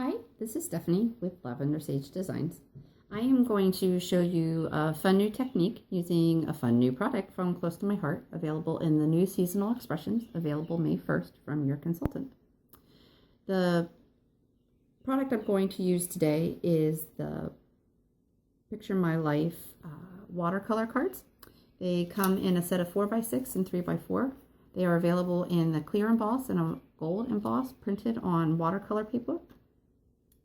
Hi, this is Stephanie with Lavender Sage Designs. I am going to show you a fun new technique using a fun new product from close to my heart, available in the new seasonal expressions, available May 1st from your consultant. The product I'm going to use today is the Picture My Life watercolor cards. They come in a set of 4x6 and 3x4. They are available in the clear emboss and a gold emboss printed on watercolor paper.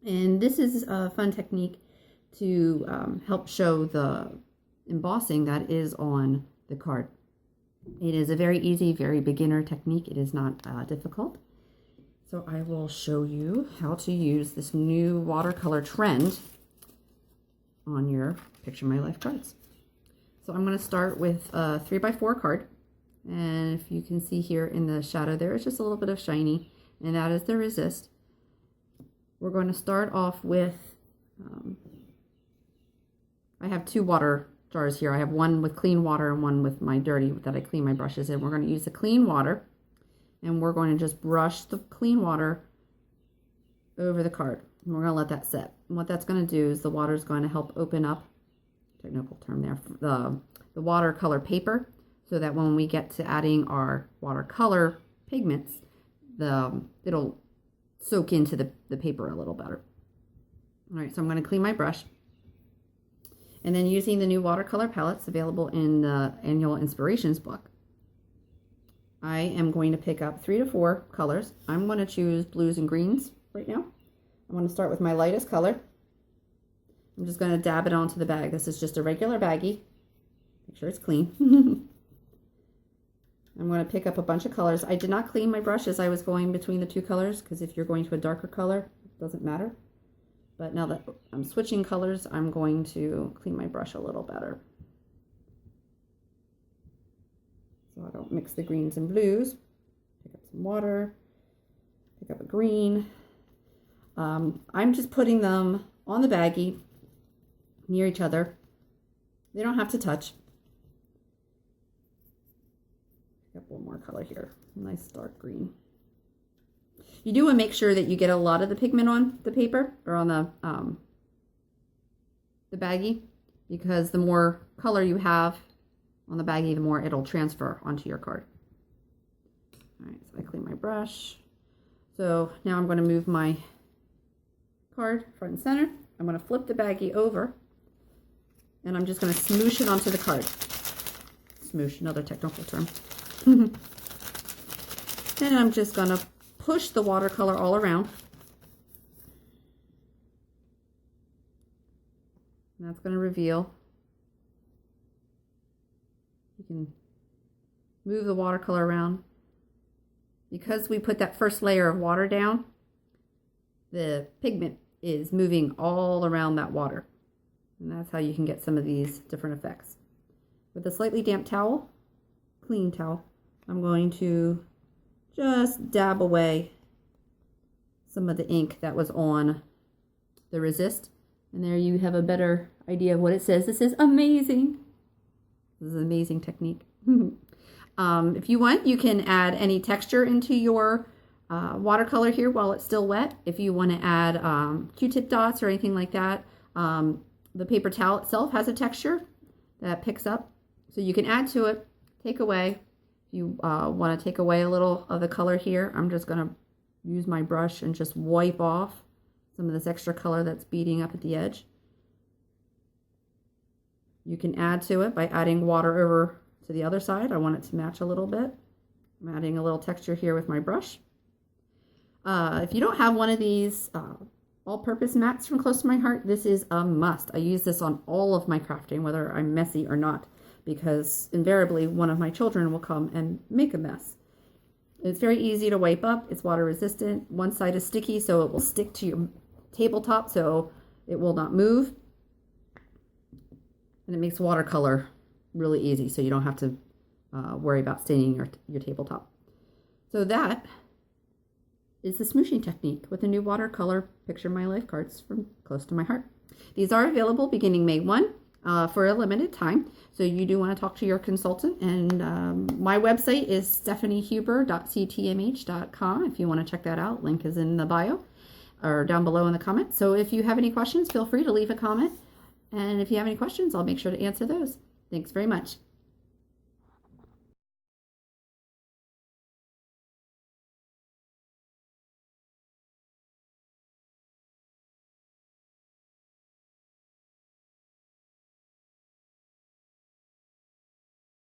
And this is a fun technique to help show the embossing that is on the card. It is a very easy, very beginner technique. It is not difficult. So I will show you how to use this new watercolor trend on your Picture My Life cards. So I'm going to start with a 3x4 card. And if you can see here in the shadow there, it's just a little bit of shiny, and that is the resist. We're going to start off with, I have two water jars here. I have one with clean water and one with my dirty that I clean my brushes in. We're going to use the clean water, and we're going to just brush the clean water over the card. And we're going to let that set. And what that's going to do is the water is going to help open up, technical term there, the watercolor paper, so that when we get to adding our watercolor pigments, it'll soak into the paper a little better. All right, so I'm going to clean my brush. And then using the new watercolor palettes available in the Annual Inspirations book, I am going to pick up 3 to 4 colors. I'm going to choose blues and greens right now. I'm going to start with my lightest color. I'm just going to dab it onto the bag. This is just a regular baggie. Make sure it's clean. I'm going to pick up a bunch of colors. I did not clean my brush as I was going between the two colors, because if you're going to a darker color, it doesn't matter. But now that I'm switching colors, I'm going to clean my brush a little better, so I don't mix the greens and blues. Pick up some water, pick up a green. I'm just putting them on the baggie near each other. They don't have to touch. One more color here, nice dark green. You do want to make sure that you get a lot of the pigment on the paper or on the baggie, because the more color you have on the baggie, the more it'll transfer onto your card. All right, so I clean my brush. So now I'm going to move my card front and center. I'm going to flip the baggie over, and I'm just going to smoosh it onto the card. Smoosh, another technical term. And I'm just going to push the watercolor all around. And that's going to reveal. You can move the watercolor around. Because we put that first layer of water down, the pigment is moving all around that water. And that's how you can get some of these different effects. With a slightly damp towel, clean towel, I'm going to just dab away some of the ink that was on the resist. And there you have a better idea of what it says. This is amazing. This is an amazing technique. If you want, you can add any texture into your watercolor here while it's still wet. If you want to add Q-tip dots or anything like that, the paper towel itself has a texture that picks up. So you can add to it, take away. If you want to take away a little of the color here, I'm just going to use my brush and just wipe off some of this extra color that's beading up at the edge. You can add to it by adding water over to the other side. I want it to match a little bit. I'm adding a little texture here with my brush. If you don't have one of these all-purpose mats from close to my heart, this is a must. I use this on all of my crafting, whether I'm messy or not, because invariably one of my children will come and make a mess. It's very easy to wipe up. It's water resistant. One side is sticky, so it will stick to your tabletop, so it will not move. And it makes watercolor really easy, so you don't have to worry about staining your tabletop. So that is the smooshing technique with the new watercolor Picture My Life cards from close to my heart. These are available beginning May 1. For a limited time. So you do want to talk to your consultant. And my website is stephaniehuber.ctmh.com if you want to check that out. Link is in the bio. or down below in the comments. So if you have any questions, feel free to leave a comment. And if you have any questions, I'll make sure to answer those. Thanks very much.